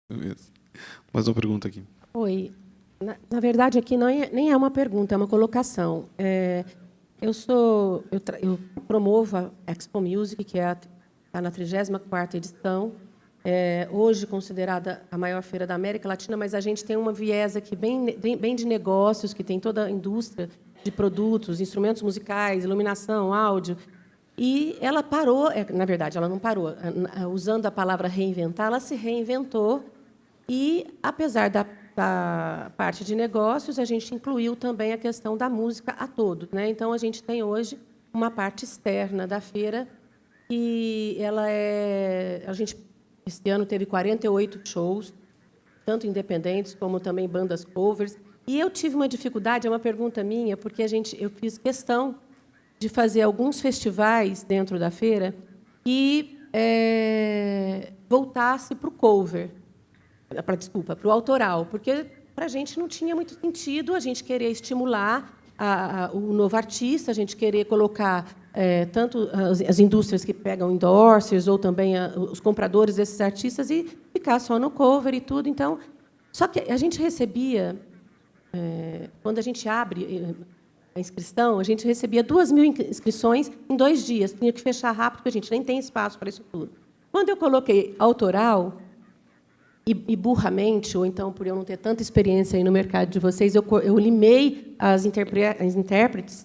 Beleza. Mais uma pergunta aqui. Oi. Na verdade, aqui nem é uma pergunta, é uma colocação. Eu promovo a Expo Music, que está na 34ª edição, hoje considerada a maior feira da América Latina, mas a gente tem uma viés aqui bem de negócios, que tem toda a indústria de produtos, instrumentos musicais, iluminação, áudio. E ela parou, na verdade, ela não parou. Usando a palavra reinventar, ela se reinventou. E, apesar da parte de negócios, a gente incluiu também a questão da música a todo, né? Então, a gente tem hoje uma parte externa da feira e a gente, este ano, teve 48 shows, tanto independentes como também bandas covers. E eu tive uma dificuldade, é uma pergunta minha, porque eu fiz questão de fazer alguns festivais dentro da feira e voltasse para o cover. Para o autoral, porque para a gente não tinha muito sentido a gente querer estimular o novo artista, a gente querer colocar tanto as indústrias que pegam endorsers ou também os compradores desses artistas e ficar só no cover e tudo. Então, só que a gente recebia, quando a gente abre a inscrição, a gente recebia 2.000 inscrições em 2 dias. Tinha que fechar rápido, porque a gente nem tem espaço para isso tudo. Quando eu coloquei autoral, e burramente, ou então por eu não ter tanta experiência aí no mercado de vocês, eu limei as intérpretes.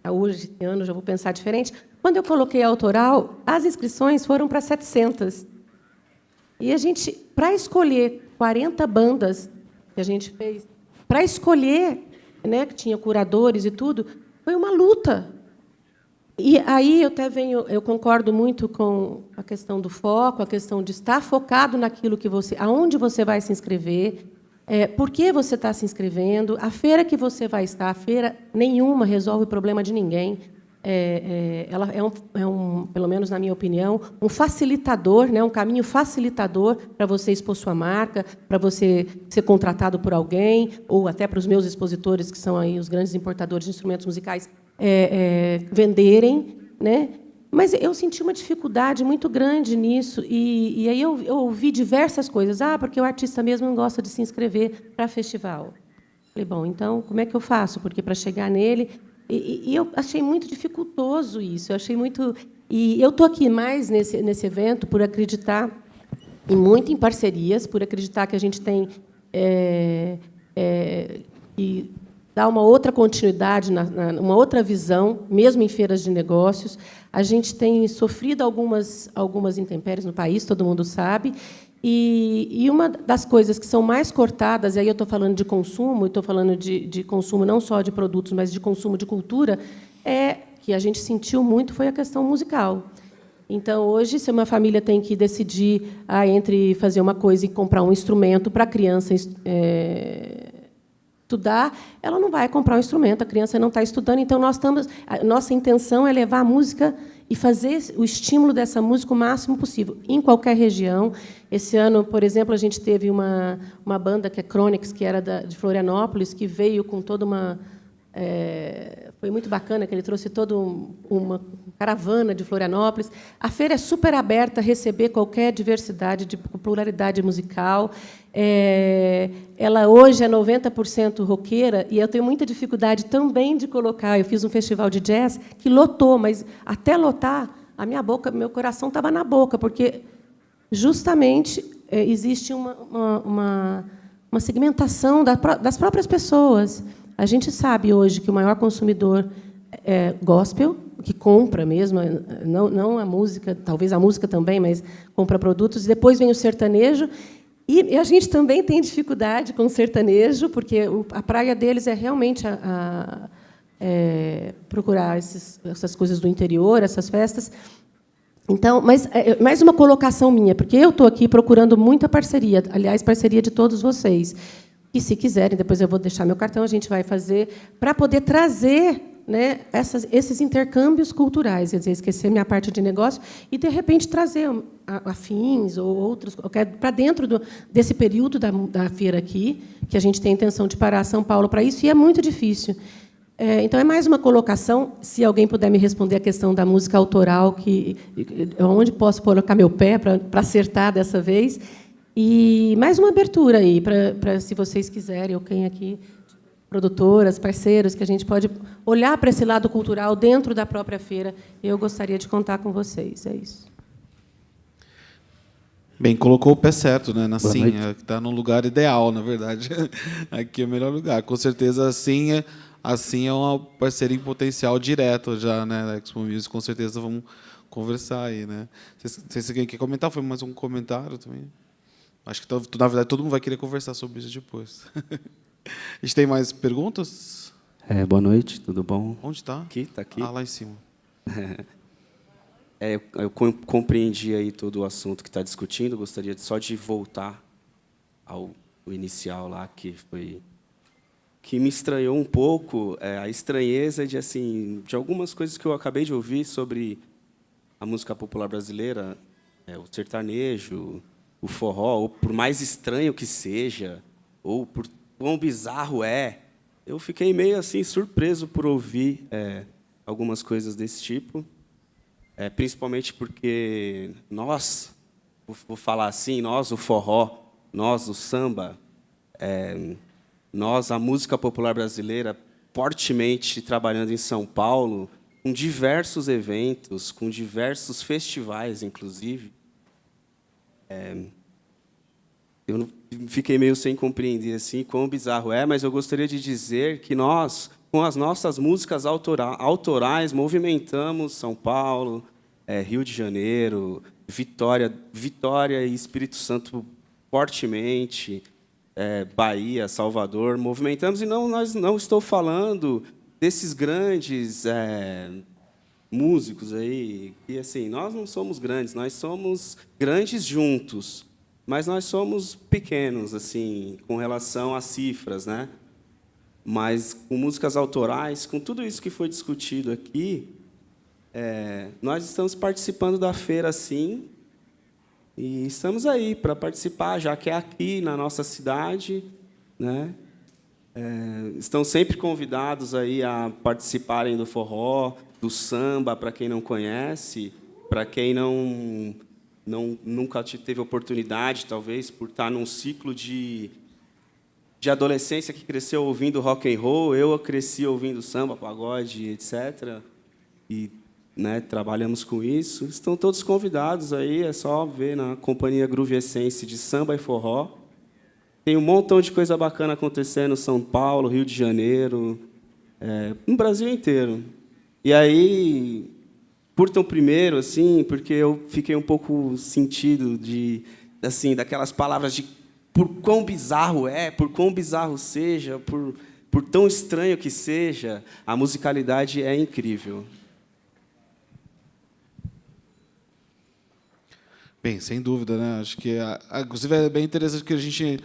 Hoje, esse ano, já vou pensar diferente. Quando eu coloquei autoral, as inscrições foram para 700. E a gente, para escolher 40 bandas que a gente fez, para escolher, né, que tinha curadores e tudo, foi uma luta. E aí eu concordo muito com a questão do foco, a questão de estar focado naquilo aonde você vai se inscrever, por que você está se inscrevendo, a feira que você vai estar, a feira nenhuma resolve o problema de ninguém. Ela pelo menos na minha opinião, um facilitador, né, um caminho facilitador para você expor sua marca, para você ser contratado por alguém, ou até para os meus expositores, que são aí os grandes importadores de instrumentos musicais, venderem, né? Mas eu senti uma dificuldade muito grande nisso, e aí eu ouvi diversas coisas. Porque o artista mesmo não gosta de se inscrever para festival. Falei, bom, então, como é que eu faço? Porque para chegar nele... E eu achei muito dificultoso isso. E eu estou aqui mais nesse evento por acreditar muito em parcerias, por acreditar que a gente tem que dar uma outra continuidade, uma outra visão, mesmo em feiras de negócios. A gente tem sofrido algumas intempéries no país, todo mundo sabe. E uma das coisas que são mais cortadas, e aí eu estou falando de consumo, estou falando de consumo não só de produtos, mas de consumo de cultura, que a gente sentiu muito, foi a questão musical. Então, hoje, se uma família tem que decidir entre fazer uma coisa e comprar um instrumento para a criança estudar, ela não vai comprar um instrumento, a criança não está estudando. Então, a nossa intenção é levar a música e fazer o estímulo dessa música o máximo possível, em qualquer região. Esse ano, por exemplo, a gente teve uma banda, que é Chronix, que era de Florianópolis, que veio com toda uma... foi muito bacana, que ele trouxe toda uma caravana de Florianópolis. A feira é super aberta a receber qualquer diversidade, de pluralidade musical. Ela hoje é 90% roqueira, e eu tenho muita dificuldade também de colocar. Eu fiz um festival de jazz que lotou, mas até lotar, meu coração estava na boca, porque justamente existe uma segmentação das próprias pessoas. A gente sabe hoje que o maior consumidor é gospel, que compra mesmo, não a música, talvez a música também, mas compra produtos. E depois vem o sertanejo. E a gente também tem dificuldade com o sertanejo, porque a praia deles é realmente procurar essas coisas do interior, essas festas. Então, mas mais uma colocação minha, porque eu estou aqui procurando muita parceria, aliás, parceria de todos vocês. E, se quiserem, depois eu vou deixar meu cartão, a gente vai fazer, para poder trazer, né, esses intercâmbios culturais, quer dizer, esquecer minha parte de negócio e, de repente, trazer afins ou outros para dentro desse período da feira aqui, que a gente tem a intenção de parar São Paulo para isso, e é muito difícil. Então, é mais uma colocação, se alguém puder me responder a questão da música autoral, onde posso colocar meu pé para acertar dessa vez, e mais uma abertura aí, para se vocês quiserem, ou quem aqui, produtoras, parceiros, que a gente pode olhar para esse lado cultural dentro da própria feira. Eu gostaria de contar com vocês, é isso. Bem, colocou o pé certo, né? Na Sim, está no lugar ideal, na verdade. Aqui é o melhor lugar. Com certeza, assim é uma parceria em potencial direto já, né? Da Expo Music, com certeza vamos conversar aí, né? Vocês querem comentar? Foi mais um comentário também? Acho que, na verdade, todo mundo vai querer conversar sobre isso depois. A gente tem mais perguntas? Boa noite, tudo bom? Onde está? Aqui, está aqui. Ah, lá em cima. Eu compreendi aí todo o assunto que está discutindo, gostaria só de voltar ao inicial lá, que me estranhou um pouco, a estranheza de algumas coisas que eu acabei de ouvir sobre a música popular brasileira, o sertanejo, o forró, ou por mais estranho que seja, ou por quão bizarro eu fiquei meio assim surpreso por ouvir algumas coisas desse tipo, principalmente porque nós, vou falar assim, nós, o forró, nós, o samba, nós, a música popular brasileira, fortemente trabalhando em São Paulo, com diversos eventos, com diversos festivais, inclusive, eu fiquei meio sem compreender assim quão bizarro mas eu gostaria de dizer que nós, com as nossas músicas autorais, movimentamos São Paulo, Rio de Janeiro, Vitória e Espírito Santo fortemente, Bahia, Salvador, movimentamos, e não estou falando desses grandes músicos aí, que assim, nós não somos grandes, nós somos grandes juntos, mas nós somos pequenos assim com relação às cifras, né? Mas com músicas autorais, com tudo isso que foi discutido aqui, nós estamos participando da feira, sim, e estamos aí para participar, já que é aqui na nossa cidade, né? Estão sempre convidados aí a participarem do forró, do samba, para quem não conhece, para quem nunca teve oportunidade, talvez, por estar num ciclo de adolescência que cresceu ouvindo rock and roll. Eu cresci ouvindo samba, pagode, etc. E, né, trabalhamos com isso. Estão todos convidados aí, é só ver na Companhia Groove Essence de Samba e Forró. Tem um montão de coisa bacana acontecendo em São Paulo, Rio de Janeiro, no Brasil inteiro. E aí, curtam primeiro, assim, porque eu fiquei um pouco sentido daquelas palavras de por quão bizarro por quão bizarro seja, por tão estranho que seja, a musicalidade é incrível. Bem, sem dúvida, né? Acho que, inclusive, é bem interessante que a gente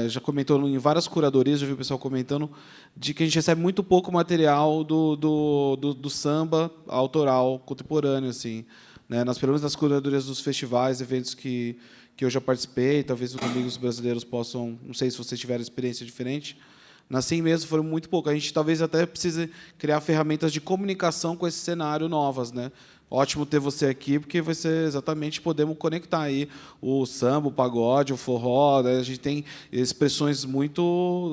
já comentou em várias curadorias, já vi o pessoal comentando, de que a gente recebe muito pouco material do samba autoral contemporâneo, assim, né? Pelo menos nas curadorias dos festivais, eventos que eu já participei, talvez os amigos brasileiros possam, não sei se vocês tiveram experiência diferente, assim mesmo foram muito pouco. A gente talvez até precise criar ferramentas de comunicação com esse cenário novas, né? Ótimo ter você aqui, porque vai ser exatamente, podemos conectar aí o samba, o pagode, o forró, né? A gente tem expressões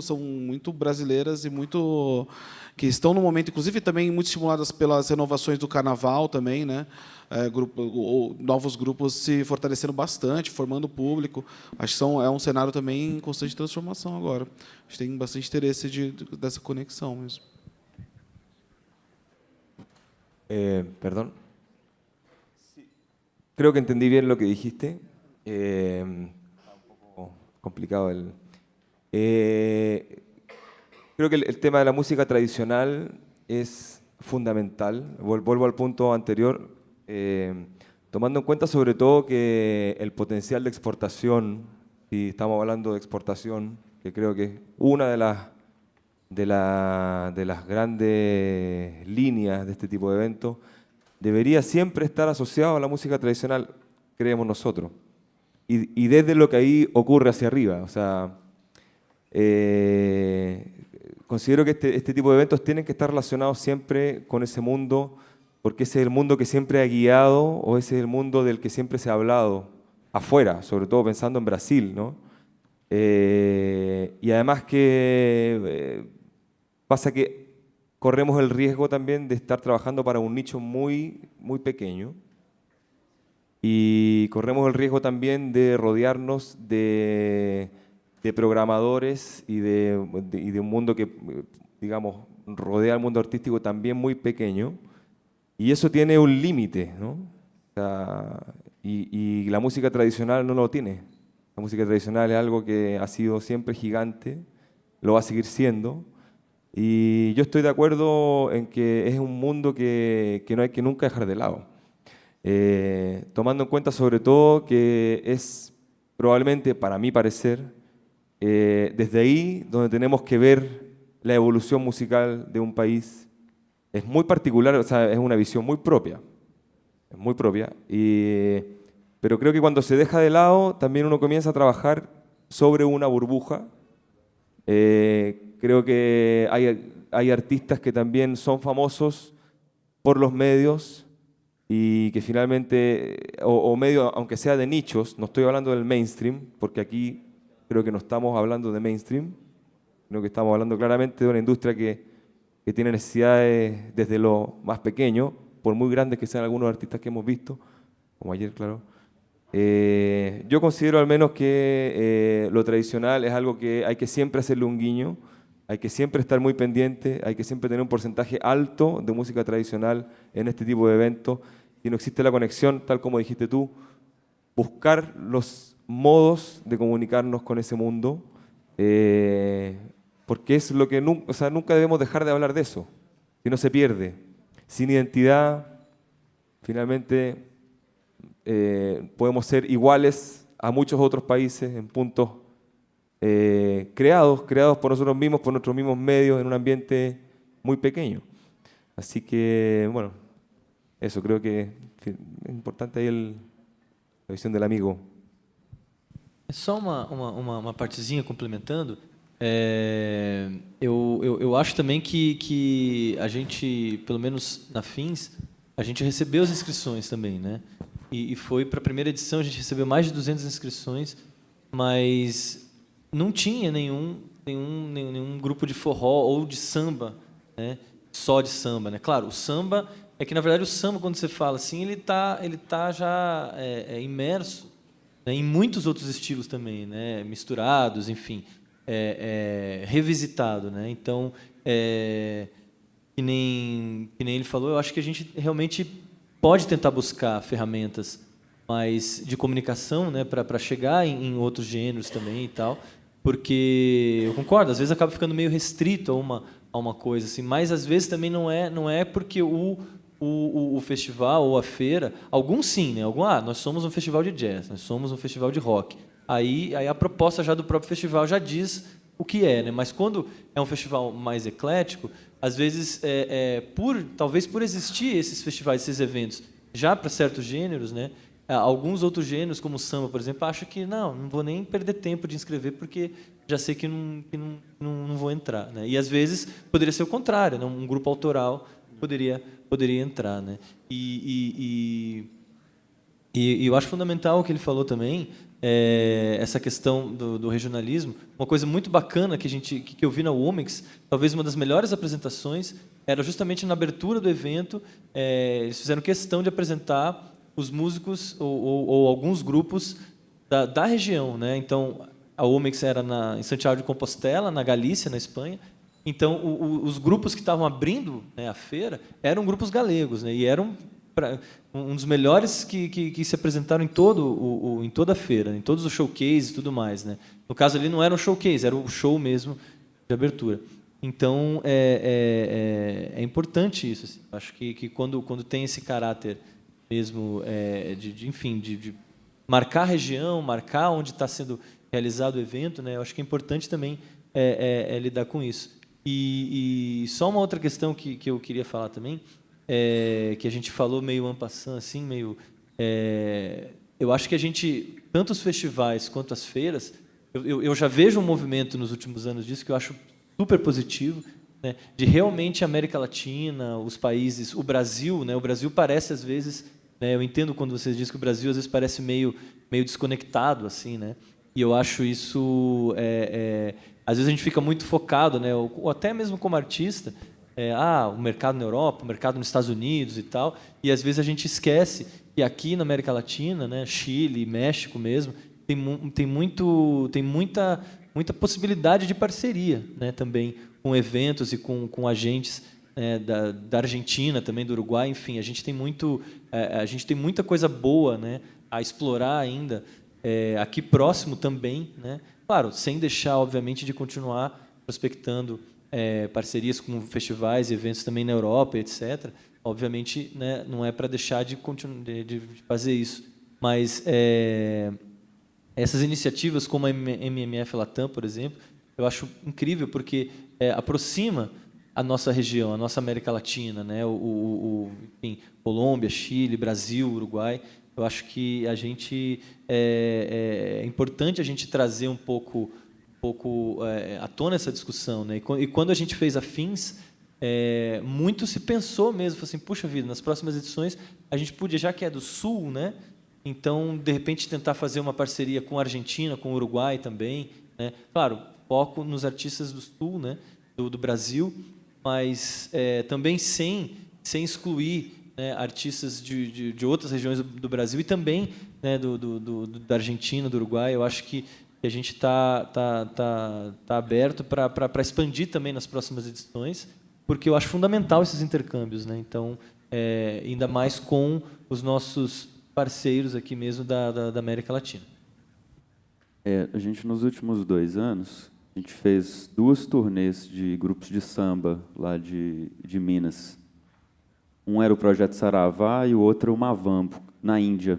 são muito brasileiras e muito que estão no momento, inclusive também muito estimuladas pelas renovações do carnaval também, né? Novos grupos se fortalecendo bastante, formando público. Acho que é um cenário também em constante transformação agora. A gente tem bastante interesse dessa conexão mesmo. Perdón. Creo que entendí bien lo que dijiste. Está un poco complicado. Creo que el tema de la música tradicional es fundamental. Vuelvo al punto anterior, tomando en cuenta sobre todo que el potencial de exportación, y estamos hablando de exportación, que creo que es una de las grandes líneas de este tipo de eventos, debería siempre estar asociado a la música tradicional, creemos nosotros, y desde lo que ahí ocurre hacia arriba. O sea, considero que este tipo de eventos tienen que estar relacionados siempre con ese mundo, porque ese es el mundo que siempre ha guiado o ese es el mundo del que siempre se ha hablado afuera, sobre todo pensando en Brasil, ¿no? Y además que pasa que corremos el riesgo también de estar trabajando para un nicho muy, muy pequeño y corremos el riesgo también de rodearnos de programadores y de un mundo que, digamos, rodea al mundo artístico también muy pequeño y eso tiene un límite, ¿no? O sea, y la música tradicional no lo tiene. La música tradicional es algo que ha sido siempre gigante, lo va a seguir siendo. Y yo estoy de acuerdo en que es un mundo que no hay que nunca dejar de lado. Tomando en cuenta sobre todo que es probablemente, para mi parecer, desde ahí donde tenemos que ver la evolución musical de un país. Es muy particular, o sea, es una visión muy propia. Es muy propia. Pero creo que cuando se deja de lado, también uno comienza a trabajar sobre una burbuja. Creo que hay artistas que también son famosos por los medios y que finalmente, o medio, aunque sea de nichos, no estoy hablando del mainstream, porque aquí creo que no estamos hablando de mainstream, sino que estamos hablando claramente de una industria que tiene necesidades desde lo más pequeño, por muy grandes que sean algunos artistas que hemos visto, como ayer, claro. Yo considero al menos que lo tradicional es algo que hay que siempre hacerle un guiño, hay que siempre estar muy pendiente, hay que siempre tener un porcentaje alto de música tradicional en este tipo de eventos. Si no existe la conexión, tal como dijiste tú, buscar los modos de comunicarnos con ese mundo, porque es lo que nunca debemos dejar de hablar de eso, si no se pierde. Sin identidad, finalmente podemos ser iguales a muchos otros países en puntos creados por nosotros mismos, por nuestros mismos medios, en un ambiente muy pequeño. Así que, bueno, eso creo que es importante ahí a visão del amigo. Só uma partezinha complementando. Eu acho também que a gente, pelo menos na Fins, a gente recebeu as inscrições também, né? E foi para a primeira edição, a gente recebeu mais de 200 inscrições, mas não tinha nenhum grupo de forró ou de samba, né? Só de samba, né? Claro, o samba é que, na verdade, o samba, quando você fala assim, ele tá já imerso, né, em muitos outros estilos também, né? Misturados, enfim, revisitado, né? Então, que nem ele falou, eu acho que a gente realmente pode tentar buscar ferramentas mais de comunicação, né, para chegar em outros gêneros também e tal, porque eu concordo, às vezes acaba ficando meio restrito a uma coisa assim, mas às vezes também não é porque o festival ou a feira, alguns sim, né? Nós somos um festival de jazz, nós somos um festival de rock. Aí a proposta já do próprio festival já diz o que é, né? Mas quando é um festival mais eclético, às vezes talvez por existir esses festivais, esses eventos, já para certos gêneros, né? Alguns outros gêneros, como o samba, por exemplo, acham que não vou nem perder tempo de inscrever porque já sei que não vou entrar, né? E às vezes poderia ser o contrário, né? Um grupo autoral poderia entrar, né? E eu acho fundamental o que ele falou também, essa questão do regionalismo. Uma coisa muito bacana que eu vi na Womex, talvez uma das melhores apresentações, era justamente na abertura do evento. Eles fizeram questão de apresentar os músicos ou alguns grupos da região, né? Então, a Womex era em Santiago de Compostela, na Galícia, na Espanha. Então, os grupos que estavam abrindo, né, a feira eram grupos galegos, né? E eram um dos melhores que se apresentaram em toda a feira, em todos os showcases e tudo mais, né? No caso ali não era um showcase, era o show mesmo de abertura. Então é importante isso, assim. Acho que quando tem esse caráter mesmo de marcar a região, marcar onde está sendo realizado o evento, né? Eu acho que é importante também lidar com isso. E só uma outra questão que eu queria falar também, que a gente falou meio en passant, assim, meio... eu acho que a gente, tanto os festivais quanto as feiras, eu já vejo um movimento nos últimos anos disso que eu acho super positivo, né, de realmente a América Latina, os países, o Brasil, né, o Brasil parece às vezes, né, eu entendo quando vocês dizem que o Brasil às vezes parece meio desconectado assim, né, e eu acho isso às vezes a gente fica muito focado, né, ou até mesmo como artista, o mercado na Europa, o mercado nos Estados Unidos e tal, e às vezes a gente esquece que aqui na América Latina, né, Chile, México mesmo, tem muita possibilidade de parceria, né, também com eventos e com agentes, né, da Argentina, também do Uruguai, enfim, a gente tem muita coisa boa, né, a explorar ainda aqui próximo também, né, claro, sem deixar obviamente de continuar prospectando parcerias com festivais e eventos também na Europa, etc. Obviamente, né, não é para deixar de fazer isso, mas essas iniciativas como a MMF Latam, por exemplo, eu acho incrível porque aproxima a nossa região, a nossa América Latina, né, enfim, Colômbia, Chile, Brasil, Uruguai. Eu acho que a gente é importante a gente trazer um pouco à tona essa discussão, né? E quando a gente fez a Fins, muito se pensou mesmo, assim, puxa vida, nas próximas edições a gente podia, já que é do Sul, né? Então, de repente, tentar fazer uma parceria com a Argentina, com o Uruguai também, né? Claro, foco nos artistas do Sul, né? Do Brasil, mas também sem excluir, né, artistas de outras regiões do Brasil e também, né, da Argentina, do Uruguai. Eu acho que a gente está aberto para expandir também nas próximas edições, porque eu acho fundamental esses intercâmbios, né? Então, ainda mais com os nossos parceiros aqui mesmo da América Latina. A gente, nos últimos 2 anos, a gente fez 2 turnês de grupos de samba lá de Minas. Um era o Projeto Saravá e o outro o Mavampo, na Índia.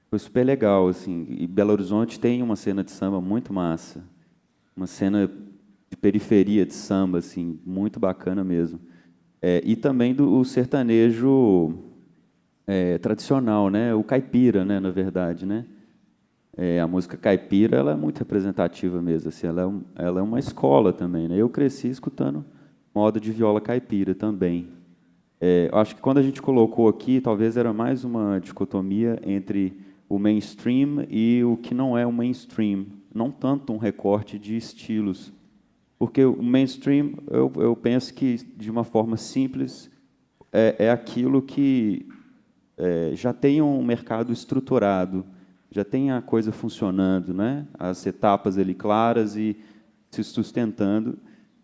Foi super legal, assim. E Belo Horizonte tem uma cena de samba muito massa, uma cena de periferia de samba, assim, muito bacana mesmo. E também do sertanejo tradicional, né? O caipira, né? Na verdade, né? A música caipira, ela é muito representativa mesmo, assim. Ela é uma escola também, né? Eu cresci escutando moda de viola caipira também. Eu acho que quando a gente colocou aqui, talvez era mais uma dicotomia entre o mainstream e o que não é o mainstream, não tanto um recorte de estilos, porque o mainstream, eu penso que, de uma forma simples, é aquilo que já tem um mercado estruturado, já tem a coisa funcionando, né? As etapas ali claras e se sustentando,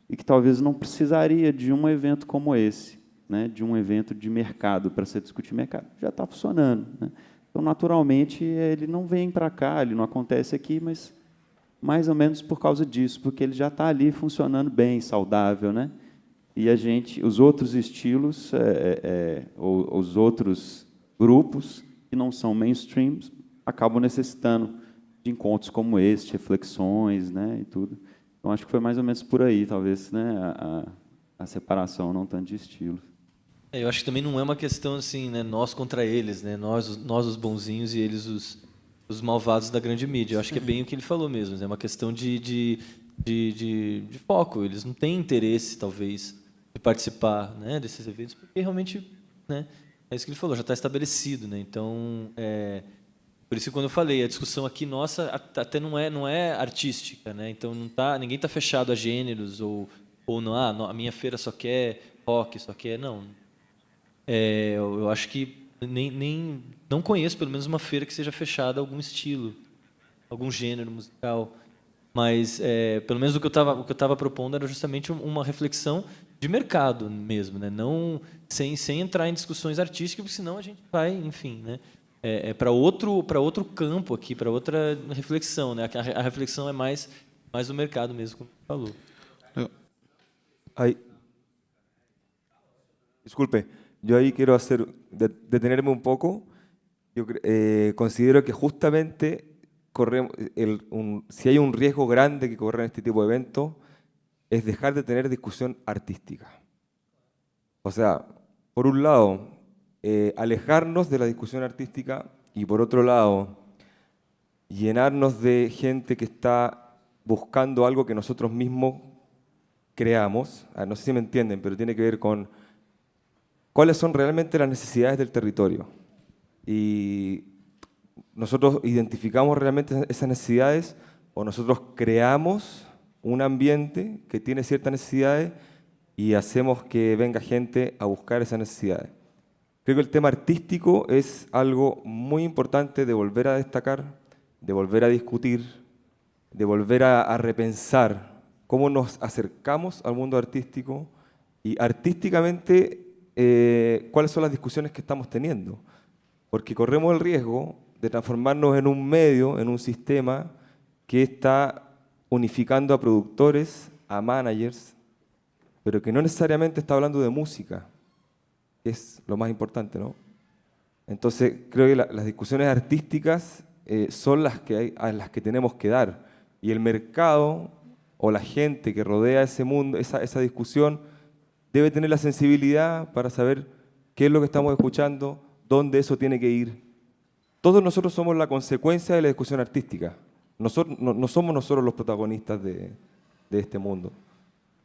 e que talvez não precisaria de um evento como esse, né, de um evento de mercado para se discutir mercado. Já está funcionando, né? Então, naturalmente, ele não vem para cá, ele não acontece aqui, mas mais ou menos por causa disso, porque ele já está ali funcionando bem, saudável, né? E os outros estilos, ou os outros grupos que não são mainstreams, acabam necessitando de encontros como este, reflexões, né, e tudo. Então, acho que foi mais ou menos por aí, talvez, né, a separação, não tanto de estilos. Eu acho que também não é uma questão assim, né, nós contra eles, né, nós os bonzinhos e eles os malvados da grande mídia. Eu acho que é bem o que ele falou mesmo. É uma questão de foco. Eles não têm interesse, talvez, de participar, né, desses eventos, porque realmente, né, é isso que ele falou, já está estabelecido, né. Então, por isso que quando eu falei, a discussão aqui nossa até não é artística, né. Então ninguém está fechado a gêneros ou não, a minha feira só quer rock, só quer não. Eu acho que não conheço, pelo menos, uma feira que seja fechada a algum estilo, algum gênero musical. Mas, pelo menos, o que eu estava propondo era justamente uma reflexão de mercado mesmo, né? Não sem entrar em discussões artísticas, porque senão a gente vai, enfim, né? Para outro campo aqui, para outra reflexão, né? A reflexão é mais do mercado mesmo, como você falou. Disculpe, yo ahí quiero detenerme un poco. Yo considero que justamente si hay un riesgo grande que corre en este tipo de eventos, es dejar de tener discusión artística. O sea, por un lado, alejarnos de la discusión artística y por otro lado, llenarnos de gente que está buscando algo que nosotros mismos creamos, no sé si me entienden, pero tiene que ver con cuáles son realmente las necesidades del territorio. Y nosotros identificamos realmente esas necesidades o nosotros creamos un ambiente que tiene ciertas necesidades y hacemos que venga gente a buscar esas necesidades. Creo que el tema artístico es algo muy importante de volver a destacar, de volver a discutir, de volver a repensar cómo nos acercamos al mundo artístico y artísticamente cuáles son las discusiones que estamos teniendo. Porque corremos el riesgo de transformarnos en un medio, en un sistema que está unificando a productores, a managers, pero que no necesariamente está hablando de música, que es lo más importante, ¿no? Entonces, creo que las discusiones artísticas son a las que tenemos que dar. Y el mercado o la gente que rodea ese mundo, esa discusión, debe tener la sensibilidad para saber qué es lo que estamos escuchando, dónde eso tiene que ir. Todos nosotros somos la consecuencia de la discusión artística. No somos nosotros los protagonistas de este mundo.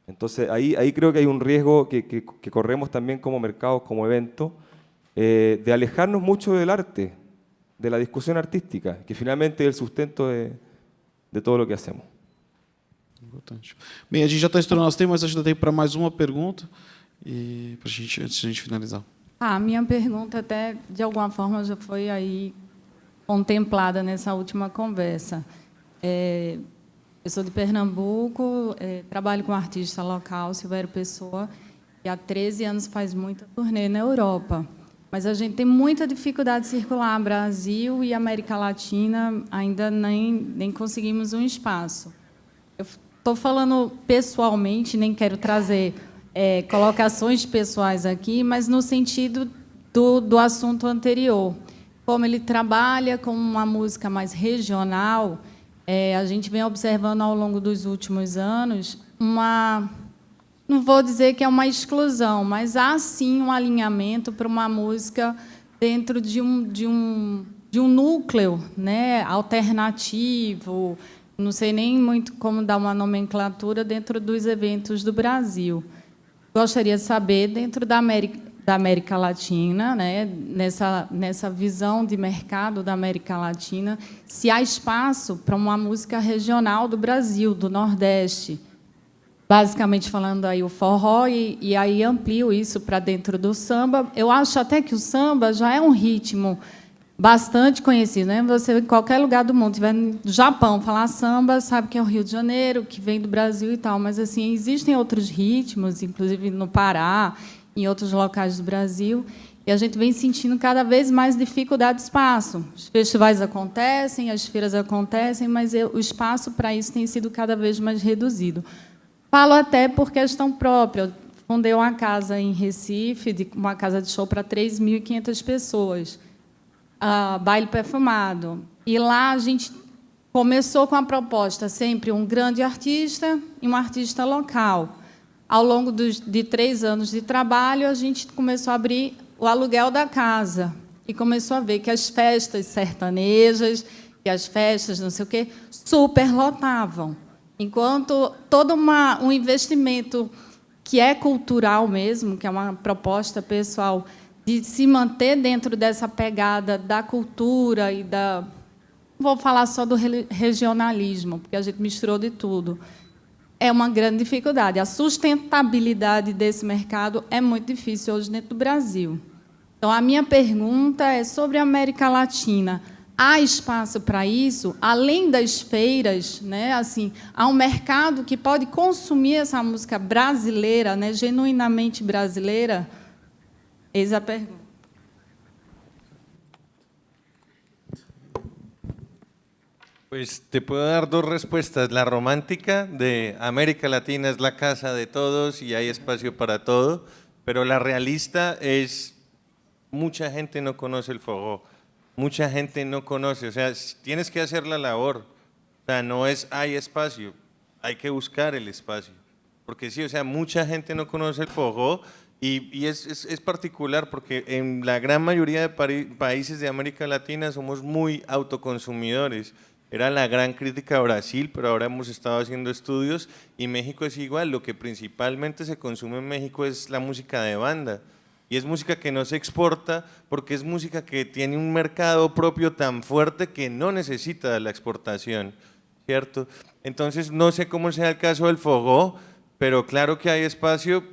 Entonces, ahí creo que hay un riesgo que corremos también como mercados, como evento, de alejarnos mucho del arte, de la discusión artística, que finalmente es el sustento de todo lo que hacemos. Importante. Bem, a gente já está estourando nosso tempo, mas acho que ainda tem para mais uma pergunta e antes de a gente finalizar. A minha pergunta até, de alguma forma, já foi aí contemplada nessa última conversa. Eu sou de Pernambuco, trabalho com um artista local, Silvério Pessoa, que há 13 anos faz muita turnê na Europa. Mas a gente tem muita dificuldade de circular. Brasil e América Latina ainda nem conseguimos um espaço. Eu estou falando pessoalmente, nem quero trazer colocações pessoais aqui, mas no sentido do assunto anterior. Como ele trabalha com uma música mais regional, a gente vem observando ao longo dos últimos anos não vou dizer que é uma exclusão, mas há sim um alinhamento para uma música dentro de um núcleo, né, alternativo, não sei nem muito como dar uma nomenclatura dentro dos eventos do Brasil. Gostaria de saber, dentro da América Latina, né, nessa visão de mercado da América Latina, se há espaço para uma música regional do Brasil, do Nordeste. Basicamente falando aí o forró, e aí amplio isso para dentro do samba. Eu acho até que o samba já é um ritmo bastante conhecido, né? Você, em qualquer lugar do mundo, estiver no Japão, falar samba, sabe que é o Rio de Janeiro, que vem do Brasil e tal. Mas assim, existem outros ritmos, inclusive no Pará, em outros locais do Brasil, e a gente vem sentindo cada vez mais dificuldade de espaço. Os festivais acontecem, as feiras acontecem, mas o espaço para isso tem sido cada vez mais reduzido. Falo até por questão própria. Eu fundei uma casa em Recife, uma casa de show para 3.500 pessoas, baile perfumado. E lá a gente começou com a proposta sempre um grande artista e um artista local. Ao longo de 3 anos de trabalho, a gente começou a abrir o aluguel da casa e começou a ver que as festas sertanejas, que as festas não sei o quê, superlotavam. Enquanto todo um investimento que é cultural mesmo, que é uma proposta pessoal de se manter dentro dessa pegada da cultura e da... Não vou falar só do regionalismo, porque a gente misturou de tudo. É uma grande dificuldade. A sustentabilidade desse mercado é muito difícil hoje dentro do Brasil. Então, a minha pergunta é sobre a América Latina. Há espaço para isso? Além das feiras, né, assim, há um mercado que pode consumir essa música brasileira, né, genuinamente brasileira? Eis a pergunta. Pues te puedo dar 2 respuestas. La romántica, de América Latina es la casa de todos y hay espacio para todo, pero la realista es, mucha gente no conoce el forró, mucha gente no conoce, o sea, tienes que hacer la labor, o sea, no es hay espacio, hay que buscar el espacio, porque sí, o sea, mucha gente no conoce el forró y es particular porque en la gran mayoría de países de América Latina somos muy autoconsumidores. era la gran crítica a Brasil, pero ahora hemos estado haciendo estudios y México es igual. Lo que principalmente se consume en México es la música de banda. Y es música que no se exporta porque es música que tiene un mercado propio tan fuerte que no necesita de la exportación, ¿cierto? Entonces, no sé cómo sea el caso del fogó, pero claro que hay espacio,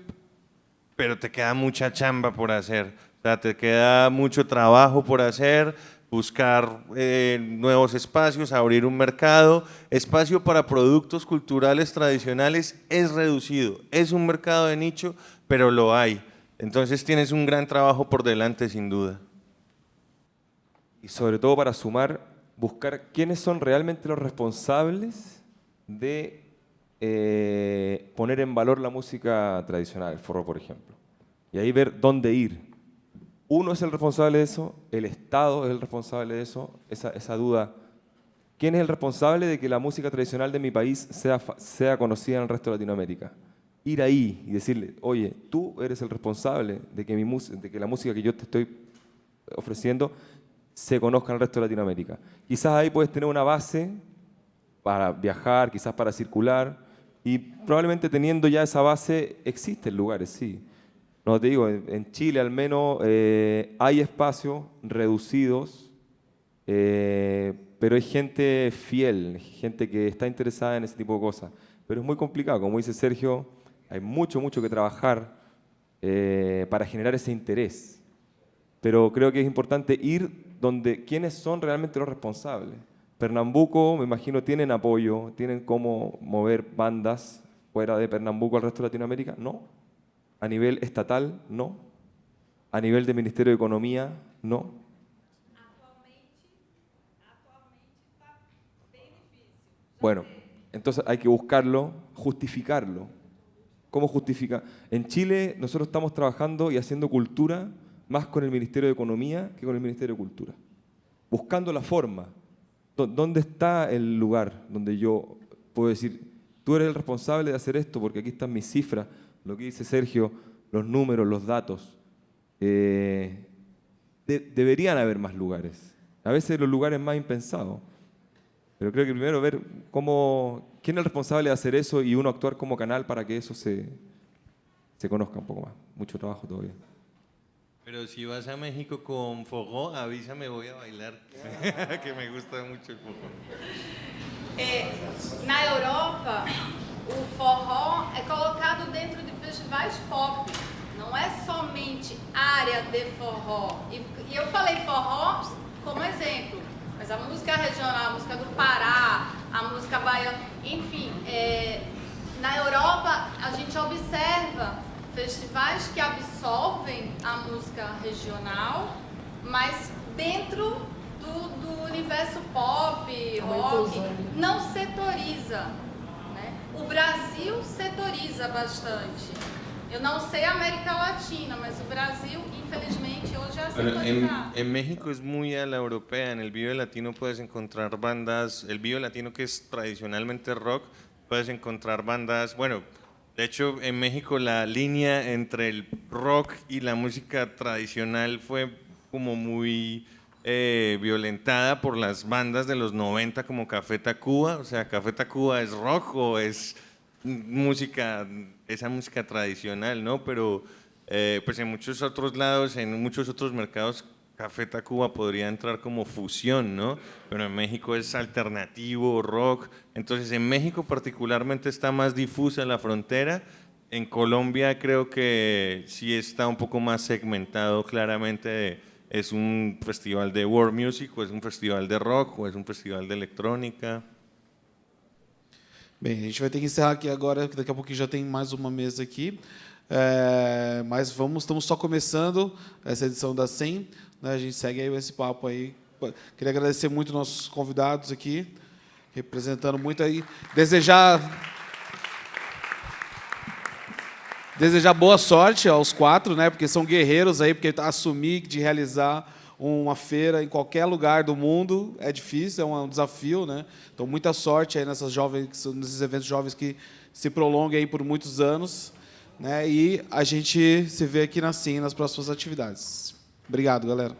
pero te queda mucha chamba por hacer. O sea, te queda mucho trabajo por hacer, buscar nuevos espacios, abrir un mercado. Espacio para productos culturales tradicionales es reducido, es un mercado de nicho, pero lo hay. Entonces tienes un gran trabajo por delante, sin duda. Y sobre todo para sumar, buscar quiénes son realmente los responsables de poner en valor la música tradicional, el forró, por ejemplo. Y ahí ver dónde ir. Uno es el responsable de eso, el Estado es el responsable de eso, esa duda. ¿Quién es el responsable de que la música tradicional de mi país sea conocida en el resto de Latinoamérica? Ir ahí y decirle, oye, tú eres el responsable de que la música que yo te estoy ofreciendo se conozca en el resto de Latinoamérica. Quizás ahí puedes tener una base para viajar, quizás para circular, y probablemente teniendo ya esa base existen lugares, sí. No te digo, en Chile al menos hay espacios reducidos, pero hay gente fiel, gente que está interesada en ese tipo de cosas. Pero es muy complicado, como dice Sergio, hay mucho que trabajar para generar ese interés. Pero creo que es importante ir donde quiénes son realmente los responsables. Pernambuco, me imagino, tienen apoyo, tienen cómo mover bandas fuera de Pernambuco al resto de Latinoamérica. No. A nivel estatal, no. A nivel del Ministerio de Economía, no. Bueno, entonces hay que buscarlo, justificarlo. ¿Cómo justifica? En Chile nosotros estamos trabajando y haciendo cultura más con el Ministerio de Economía que con el Ministerio de Cultura. Buscando la forma. ¿Dónde está el lugar donde yo puedo decir, tú eres el responsable de hacer esto porque aquí están mis cifras, lo que dice Sergio, los números, los datos? Deberían haber más lugares. A veces los lugares más impensados. Pero creo que primero ver quién es el responsable de hacer eso y uno actuar como canal para que eso se conozca un poco más. Mucho trabajo todavía. Pero si vas a México con fogó, avísame, voy a bailar, que me gusta mucho el fogó. Na Europa, o forró é colocado dentro de festivais pop, não é somente área de forró. E eu falei forró como exemplo, mas a música regional, a música do Pará, a música baiana, enfim, na Europa a gente observa festivais que absorvem a música regional, mas dentro do universo pop, rock, não setoriza, né? O Brasil setoriza bastante. Eu não sei a América Latina, mas o Brasil, infelizmente, hoje é setorizado. En México es muy a la europea. En el Vive Latino puedes encontrar bandas, el Vive Latino que es tradicionalmente rock, puedes encontrar bandas, bueno, de hecho en México la línea entre el rock y la música tradicional fue como muy violentada por las bandas de los 90 como Café Tacuba. O sea, Café Tacuba es rock o es música, esa música tradicional, ¿no? Pero pues en muchos otros lados, en muchos otros mercados, Café Tacuba podría entrar como fusión, ¿no? Pero en México es alternativo, rock. Entonces en México particularmente está más difusa la frontera. En Colombia creo que sí está un poco más segmentado claramente. ¿Es un festival de world music, o es un festival de rock, o es un festival de eletrônica? Bem, a gente vai ter que encerrar aqui agora, porque daqui a pouquinho já tem mais uma mesa aqui. Mas estamos só começando essa edição da 100, né? A gente segue aí esse papo aí. Queria agradecer muito nossos convidados aqui, representando muito aí. Desejar boa sorte aos 4, né? Porque são guerreiros aí, porque assumir de realizar uma feira em qualquer lugar do mundo é difícil, é um desafio, né? Então muita sorte aí nesses eventos jovens que se prolongam aí por muitos anos, né? E a gente se vê aqui na CIM nas próximas atividades. Obrigado, galera.